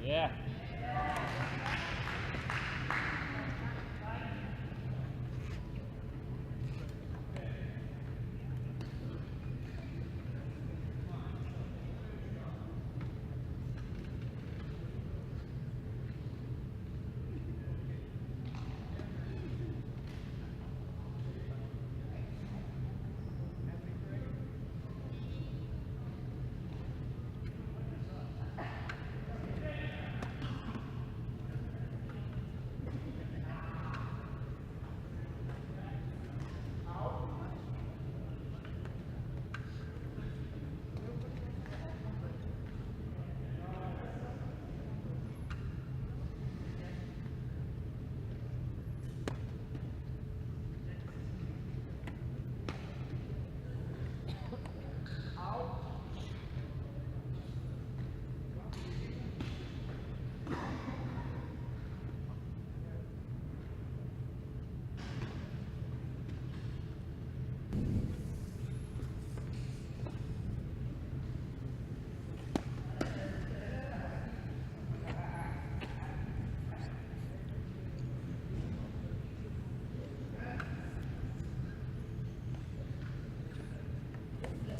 Yeah.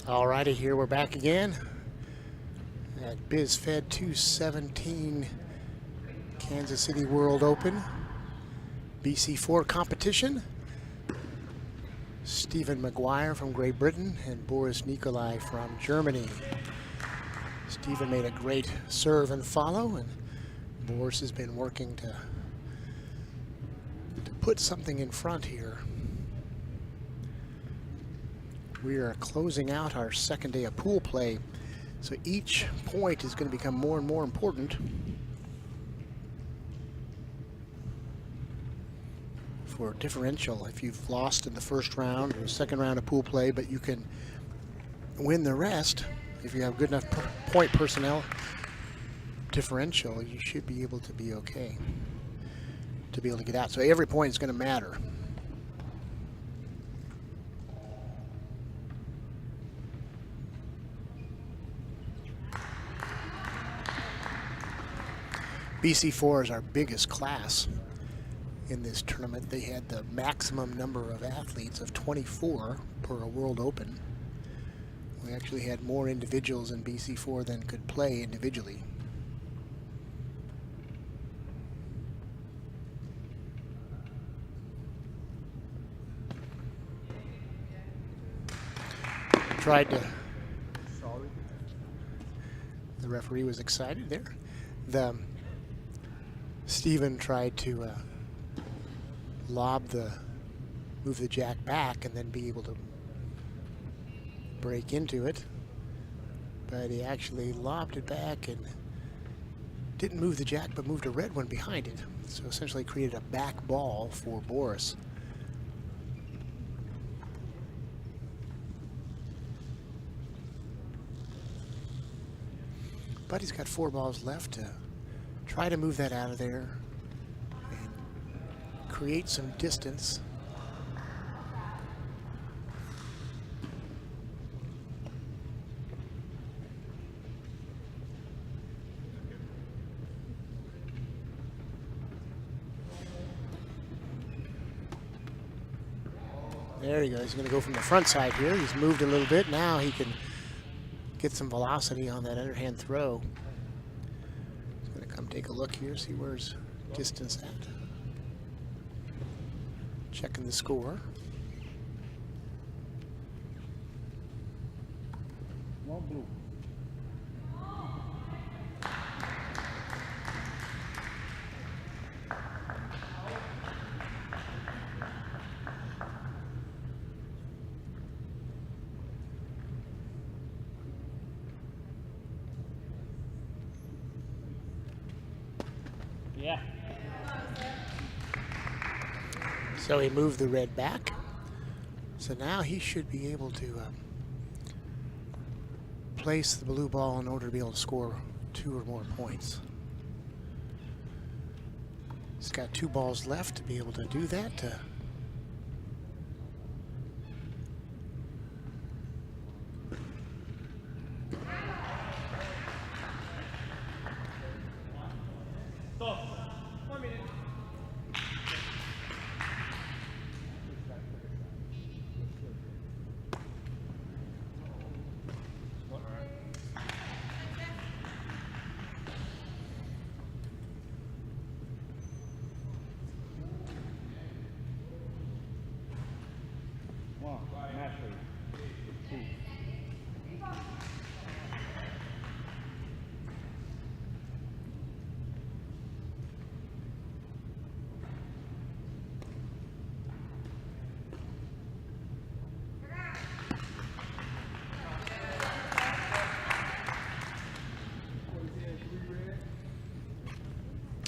All righty, here we're back again at BizFed 217 Kansas City World Open BC4 competition. Stephen McGuire from Great Britain and Boris Nicolai from Germany. Stephen made a great serve and follow, and Boris has been working to put something in front here. We are closing out our second day of pool play, so each point is going to become more and more important for differential. If you've lost in the first round or second round of pool play, but you can win the rest, if you have good enough point personnel differential, you should be able to be okay to be able to get out. So every point is going to matter. BC4 is our biggest class in this tournament. They had the maximum number of athletes of 24 per a World Open. We actually had more individuals in BC4 than could play individually. Tried to... The referee was excited there. Stephen tried to move the jack back and then be able to break into it, but he actually lobbed it back and didn't move the jack, but moved a red one behind it. So essentially created a back ball for Boris. But he's got 4 balls left to try to move that out of there and create some distance. There he goes. He's going to go from the front side here. He's moved a little bit. Now he can get some velocity on that underhand throw. He's going to come take a look here, see where's distance at. Checking the score. No blue. Yeah. So he moved the red back. So now he should be able to place the blue ball in order to be able to score 2 or more points. He's got 2 balls left to be able to do that.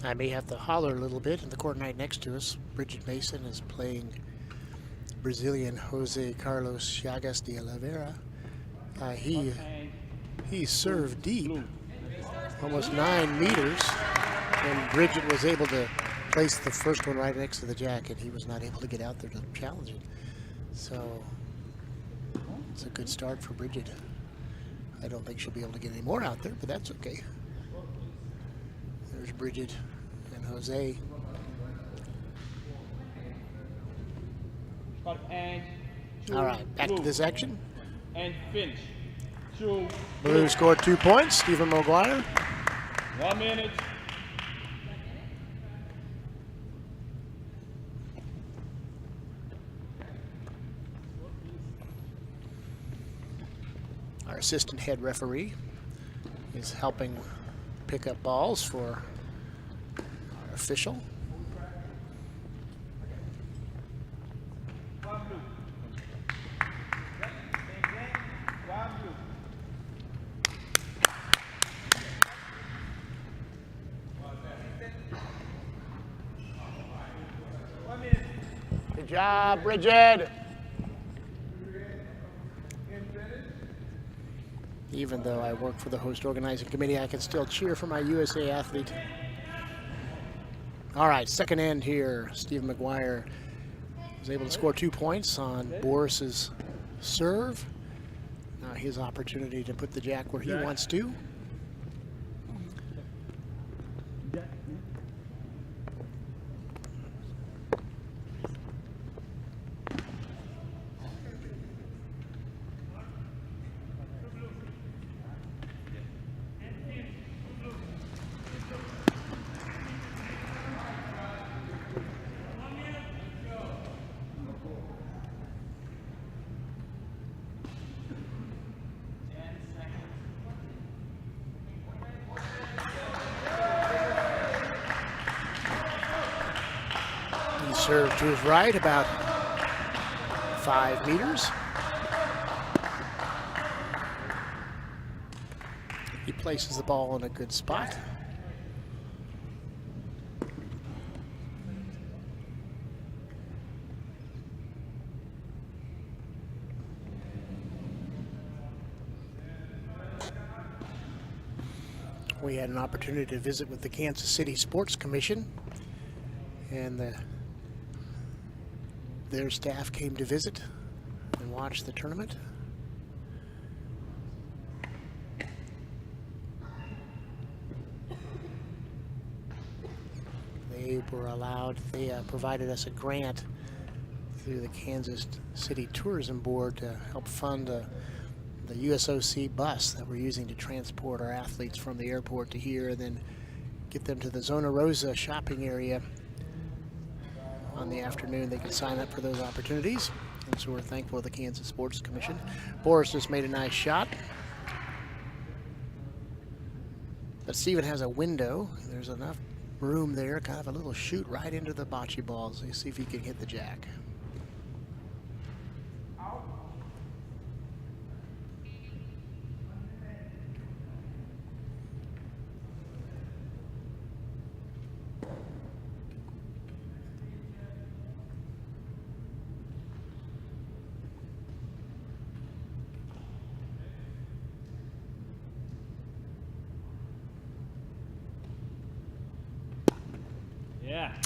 I may have to holler a little bit. In the court right next to us, Bridget Mason is playing Brazilian Jose Carlos Chagas de Oliveira. He served deep, almost 9 meters, and Bridget was able to place the first one right next to the jack, and he was not able to get out there to challenge it. So it's a good start for Bridget. I don't think she'll be able to get any more out there, but that's okay. There's Bridget and Jose. All right, back to this action. And finish. Blue scored 2 points. Stephen McGuire. 1 minute. Our assistant head referee is helping pick up balls for our official. Good job, Bridget. Even though I work for the host organizing committee, I can still cheer for my USA athlete. All right, second end here. Stephen McGuire was able to score 2 points on Boris's serve. Now his opportunity to put the jack where he wants to. Serve to his right, about 5 meters. He places the ball in a good spot. We had an opportunity to visit with the Kansas City Sports Commission, and their staff came to visit and watch the tournament. They were allowed, they provided us a grant through the Kansas City Tourism Board to help fund the USOC bus that we're using to transport our athletes from the airport to here and then get them to the Zona Rosa shopping area. On the afternoon, they can sign up for those opportunities. And so we're thankful to the Kansas Sports Commission. Boris just made a nice shot. But Stephen has a window. There's enough room there, kind of a little shoot right into the bocce balls. You see if he can hit the jack.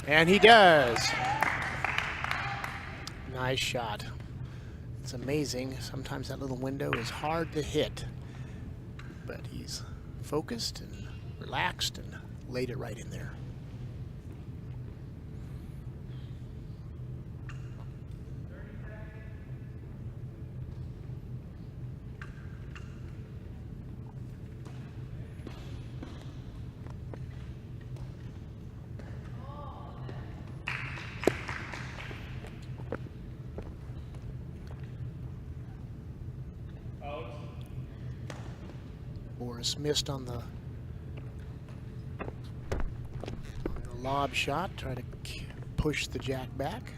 And he does. Nice shot. It's amazing. Sometimes that little window is hard to hit, but he's focused and relaxed and laid it right in there. Boris missed on the lob shot, try to push the jack back.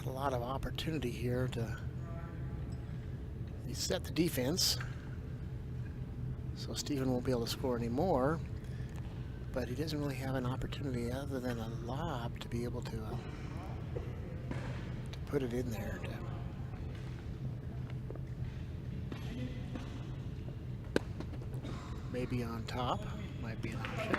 Not a lot of opportunity here to set the defense, so Stephen won't be able to score anymore, but he doesn't really have an opportunity other than a lob to be able to put it in there. Maybe on top, might be an option.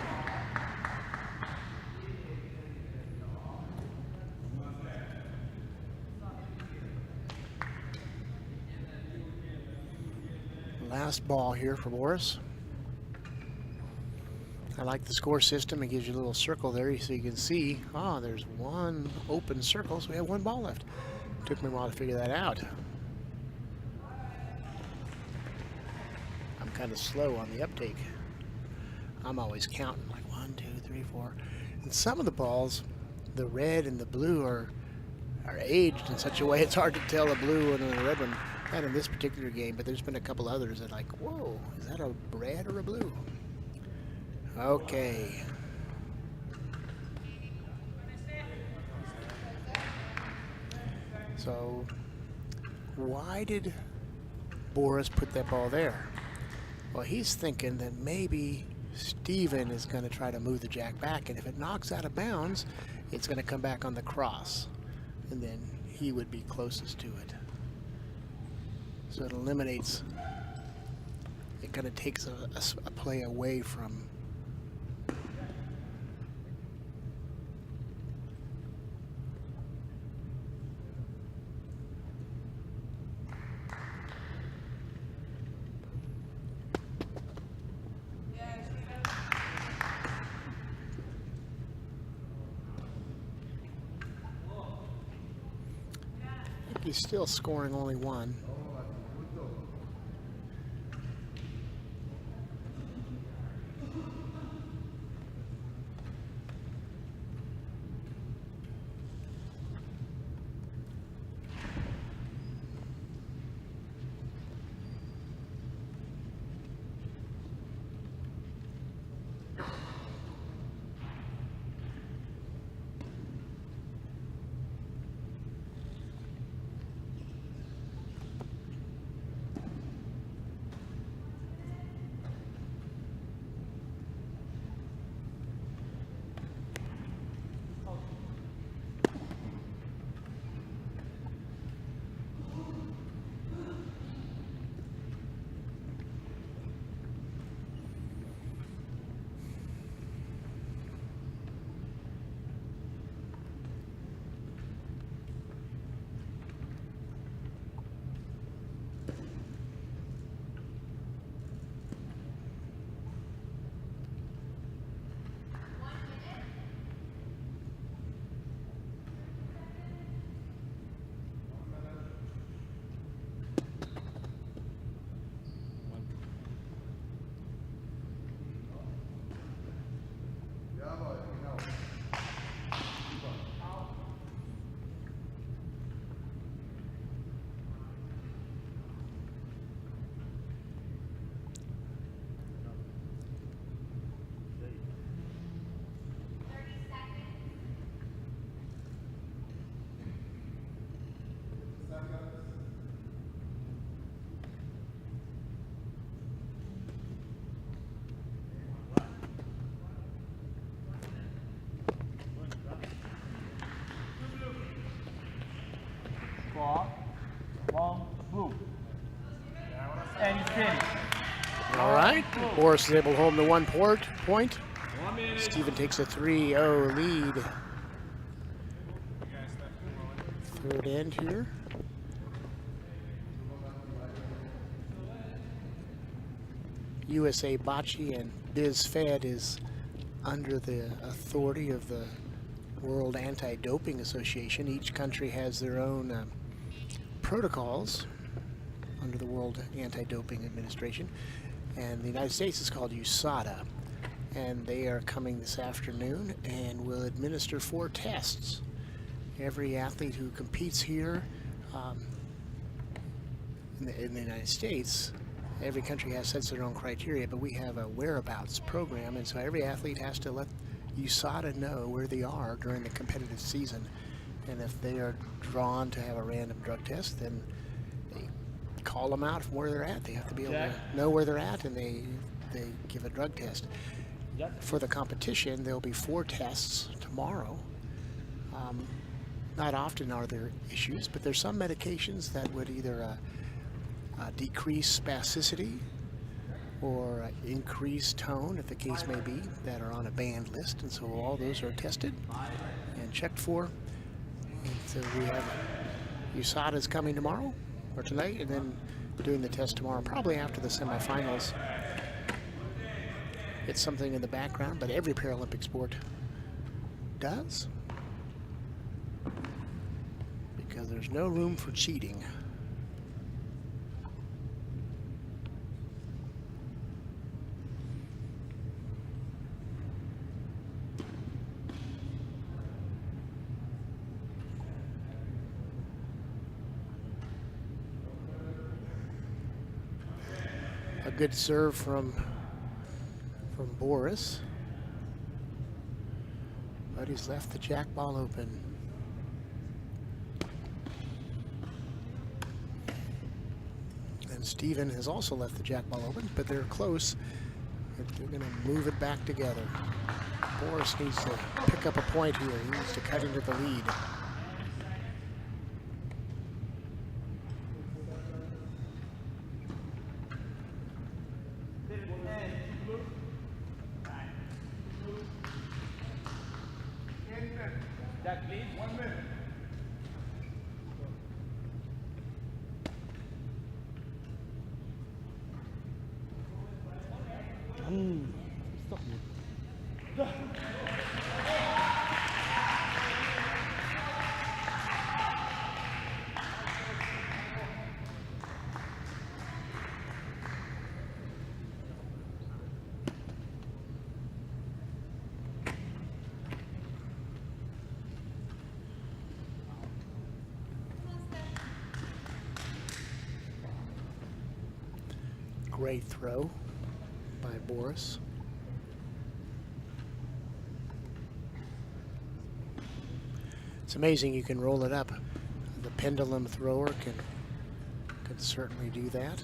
Last ball here for Boris. I like the score system. It gives you a little circle there so you can see, there's one open circle, so we have one ball left. Took me a while to figure that out. I'm kind of slow on the uptake. I'm always counting, like 1, 2, 3, 4. And some of the balls, the red and the blue are aged in such a way it's hard to tell a blue and a red one. Not in this particular game, but there's been a couple others that like, whoa, is that a red or a blue? Okay. So, why did Boris put that ball there? Well, he's thinking that maybe Stephen is going to try to move the jack back, and if it knocks out of bounds, it's going to come back on the cross, and then he would be closest to it. So it eliminates, it kind of takes a play away from. I think he's still scoring only one. Long, blue. And finish. All right, Boris is able to hold the 1 point. Stephen takes a 3-0 lead. Third end here. USA Bocce and Biz Fed is under the authority of the World Anti-Doping Association. Each country has their own protocols under the World Anti-Doping Administration, and the United States is called USADA, and they are coming this afternoon and will administer 4 tests. Every athlete who competes here in the United States, every country sets their own criteria, but we have a whereabouts program, and so every athlete has to let USADA know where they are during the competitive season. And if they are drawn to have a random drug test, then they call them out from where they're at. They have to be able to know where they're at, and they give a drug test. For the competition, there'll be 4 tests tomorrow. Not often are there issues, but there's some medications that would either decrease spasticity or increase tone, if the case may be, that are on a banned list, and so all those are tested and checked for. And so we have USADA's coming tomorrow or tonight, and then doing the test tomorrow, probably after the semifinals. It's something in the background, but every Paralympic sport does, because there's no room for cheating. A good serve from Boris, but he's left the jack ball open. And Steven has also left the jack ball open, but they're close. They're going to move it back together. Boris needs to pick up a point here. He needs to cut into the lead. Jack, please, 1 minute. Stop me. Great throw by Boris. It's amazing you can roll it up. The pendulum thrower can certainly do that.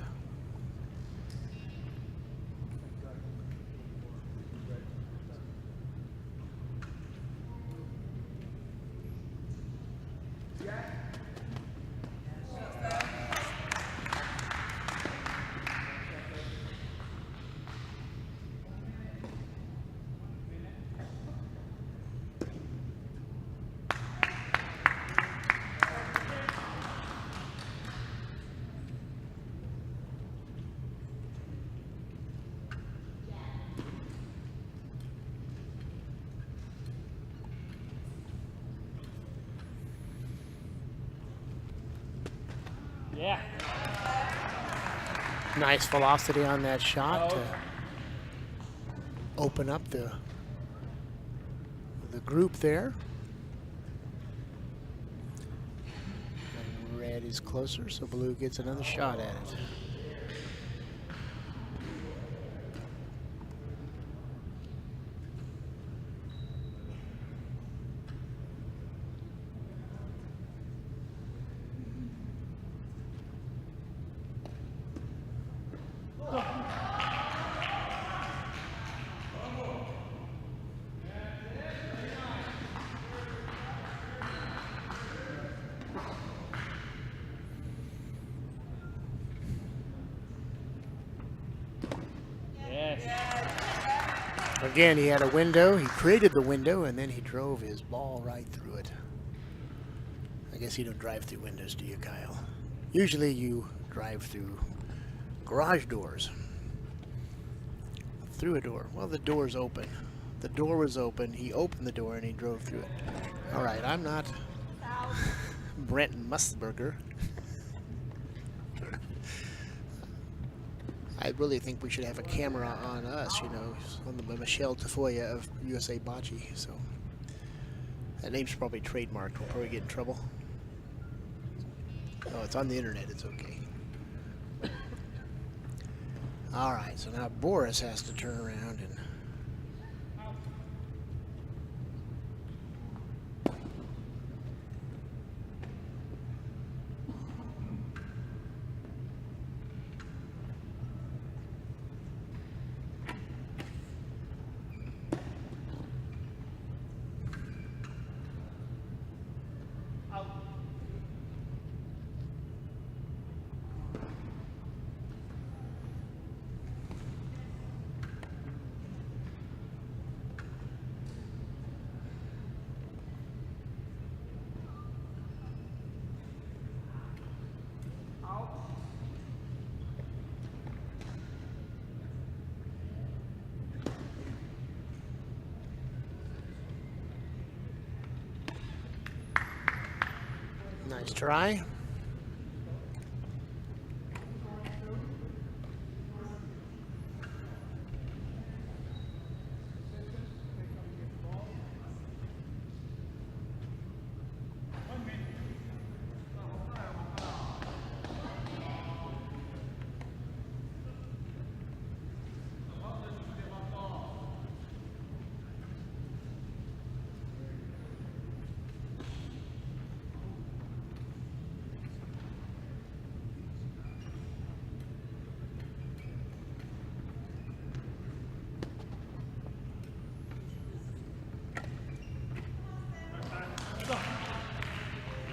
Yeah. Nice velocity on that shot to open up the group there. And red is closer, so blue gets another shot at it. Again, he had a window, he created the window, and then he drove his ball right through it. I guess you don't drive through windows, do you, Kyle? Usually you drive through garage doors. Through a door. Well, the door's open. The door was open. He opened the door and he drove through it. All right, I'm not Brent Musburger. I really think we should have a camera on us, you know, on the Michelle Tafoya of USA Bocce. So that name's probably trademarked. We'll probably get in trouble. Oh, it's on the internet. It's okay. All right, so now Boris has to turn around and. Nice try.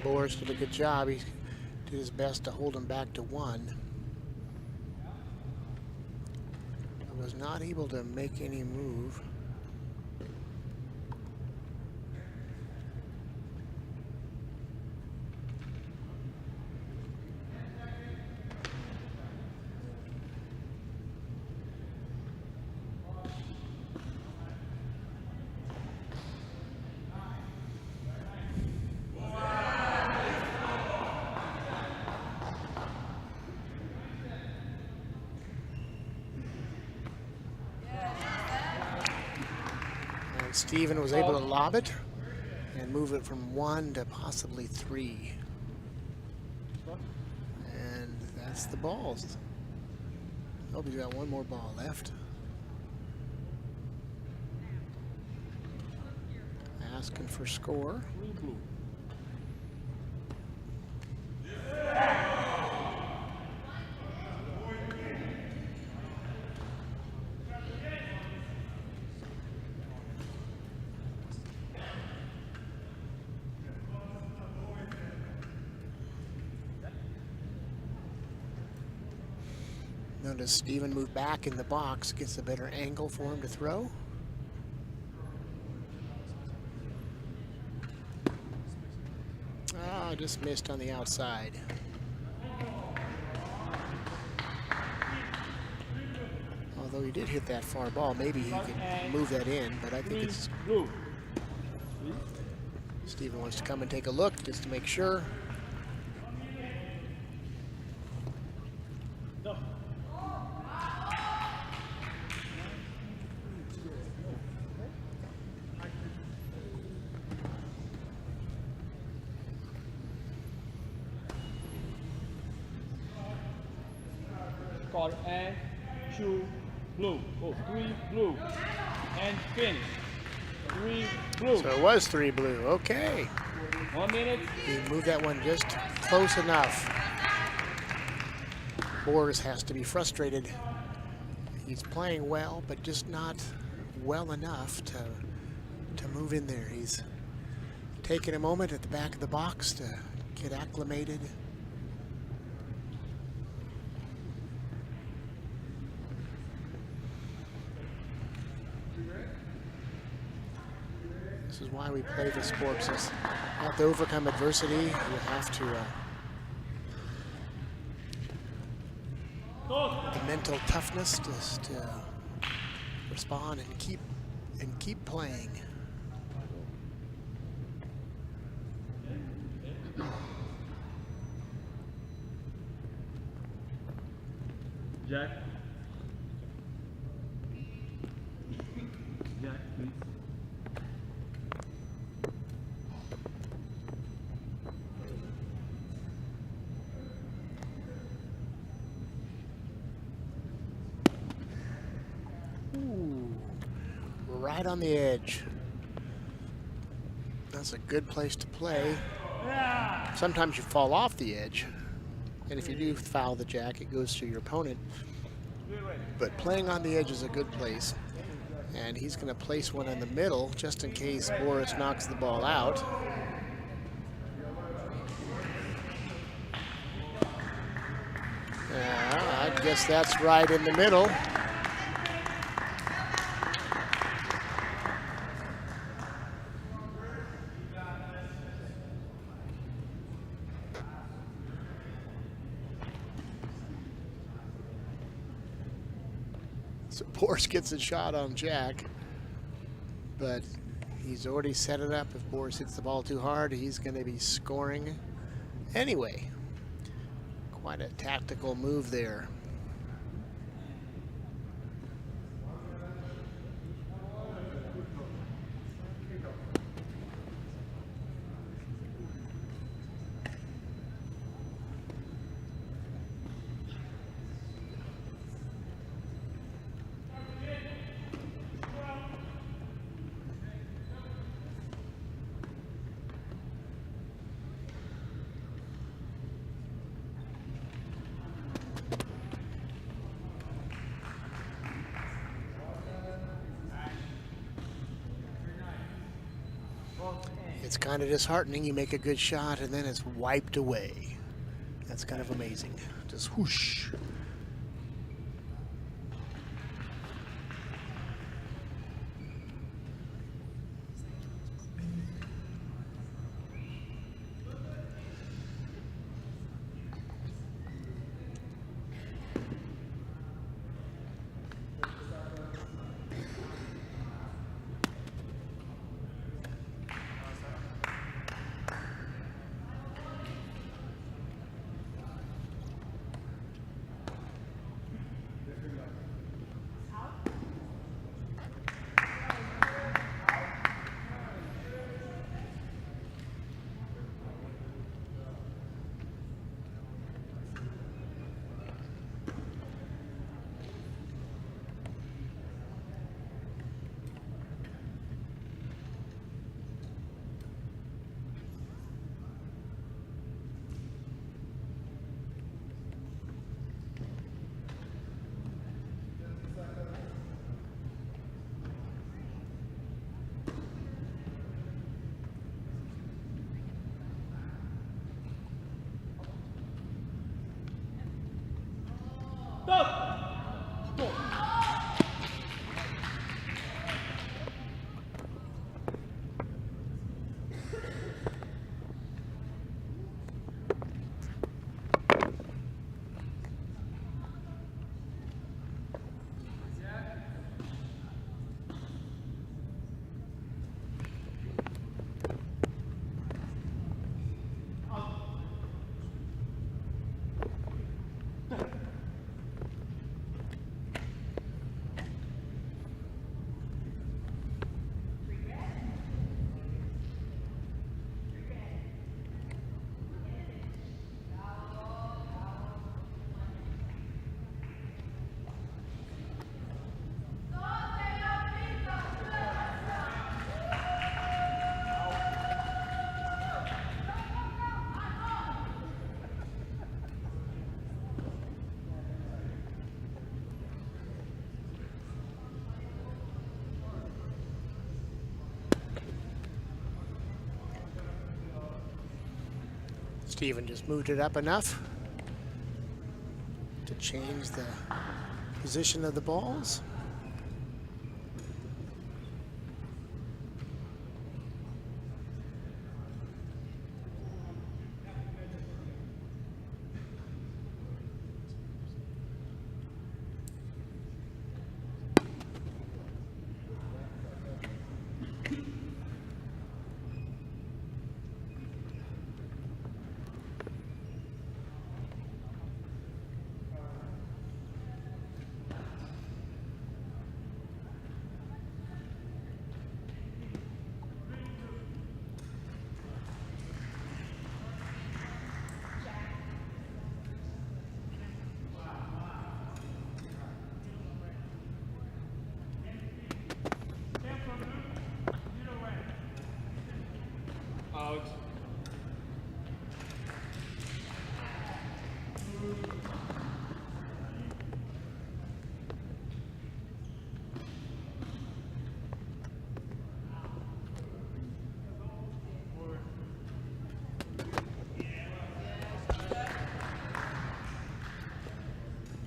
Boris did a good job. He did his best to hold him back to 1. He was not able to make any move. Steven was able to lob it and move it from 1 to possibly 3. And that's the balls. I hope he's got one more ball left. Asking for score. Does Steven move back in the box, gets a better angle for him to throw? Ah, just missed on the outside. Although he did hit that far ball, maybe he can move that in, but I think it's... Steven wants to come and take a look just to make sure. And 2 blue. Oh, 3 blue. And finish. 3 blue. So it was 3 blue. Okay. 1 minute. He moved that one just close enough. Boris has to be frustrated. He's playing well, but just not well enough to move in there. He's taking a moment at the back of the box to get acclimated. This is why we play the sports. Is you have to overcome adversity. You have to the mental toughness to respond and keep and keep playing. Jack. Jack, please. Ooh, right on the edge. That's a good place to play. Sometimes you fall off the edge, and if you do foul the jack, it goes to your opponent. But playing on the edge is a good place. And he's going to place one in the middle just in case Boris knocks the ball out. I guess that's right in the middle. So Boris gets a shot on Jack, but he's already set it up. If Boris hits the ball too hard, he's going to be scoring anyway. Quite a tactical move there. It's kind of disheartening. You make a good shot and then it's wiped away. That's kind of amazing. Just whoosh. Steven just moved it up enough to change the position of the balls.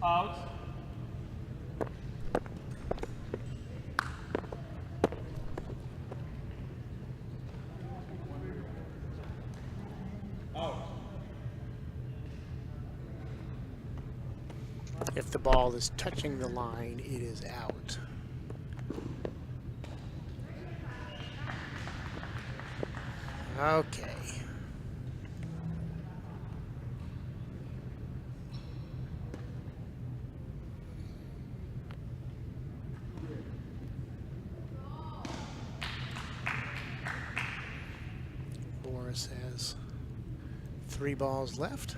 Out. Out. If the ball is touching the line, it is out. Okay. Boris has 3 balls left.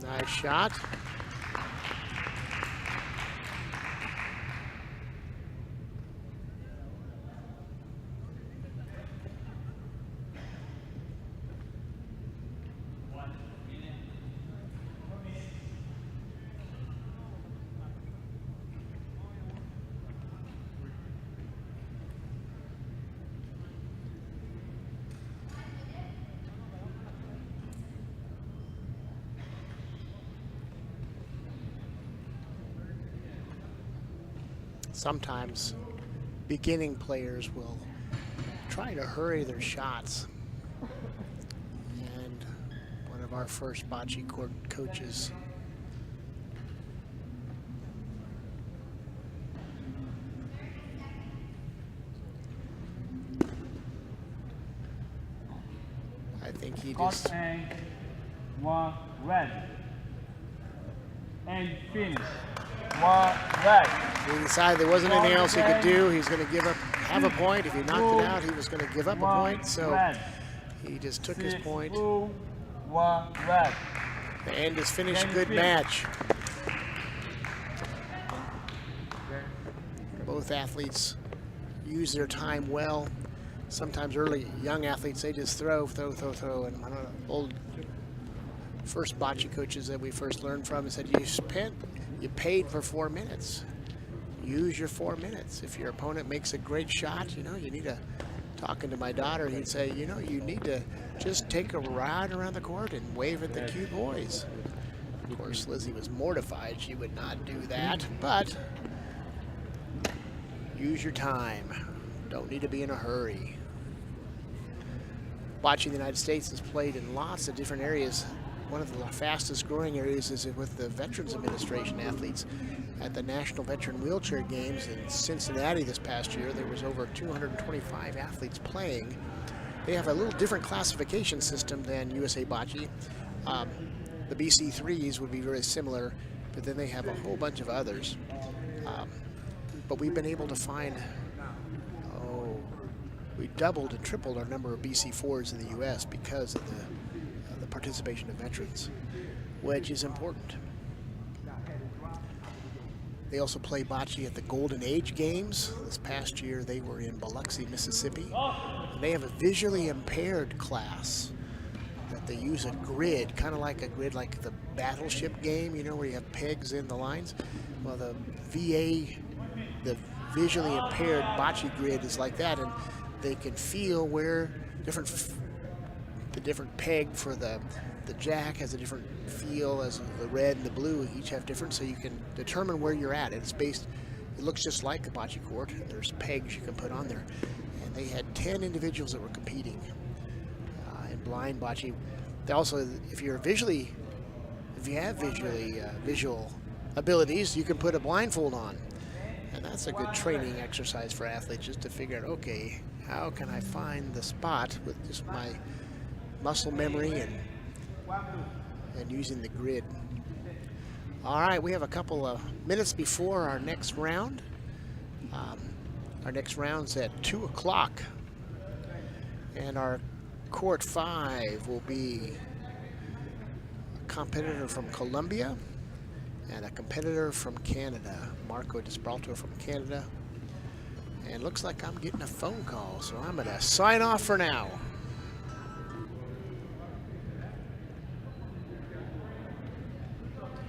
Nice shot. Sometimes beginning players will try to hurry their shots. And one of our first bocce court coaches I think he just And 1 red. And finish. 1 red. he decided there wasn't anything else he could do. He's going to have a point. If he knocked it out, he was going to give up a point. So he just took his point. 1 red. The end is finished. Good match. Both athletes use their time well. Sometimes early young athletes, they just throw. And one of the old first bocce coaches that we first learned from said, you paid for 4 minutes. Use your 4 minutes. If your opponent makes a great shot, you need to, talking to my daughter, he'd say, you need to just take a ride around the court and wave at the cute boys. Of course, Lizzie was mortified. She would not do that, but use your time. Don't need to be in a hurry. Bocce in the United States is played in lots of different areas. One of the fastest growing areas is with the Veterans Administration athletes. At the National Veteran Wheelchair Games in Cincinnati this past year, there was over 225 athletes playing. They have a little different classification system than USA Bocce. The BC3s would be very similar, but then they have a whole bunch of others. But we've been able to find, we doubled and tripled our number of BC4s in the U.S. because of the participation of veterans, which is important. They also play bocce at the Golden Age Games. This past year they were in Biloxi, Mississippi. And they have a visually impaired class that they use a grid, kind of like a grid like the Battleship game, where you have pegs in the lines. Well, the VA, the visually impaired bocce grid is like that, and they can feel where the different peg for the jack has a different feel as the red and the blue each have different, so you can determine where you're at. It looks just like a bocce court. There's pegs you can put on there. And they had 10 individuals that were competing in blind bocce. They also, if you have visual abilities, you can put a blindfold on. And that's a good training exercise for athletes, just to figure out, okay, how can I find the spot with just my muscle memory and using the grid. All right, we have a couple of minutes before our next round. Our next round's at 2 o'clock. And our court 5 will be a competitor from Colombia. and a competitor from Canada, Marco Desperalto from Canada. And looks like I'm getting a phone call, so I'm going to sign off for now.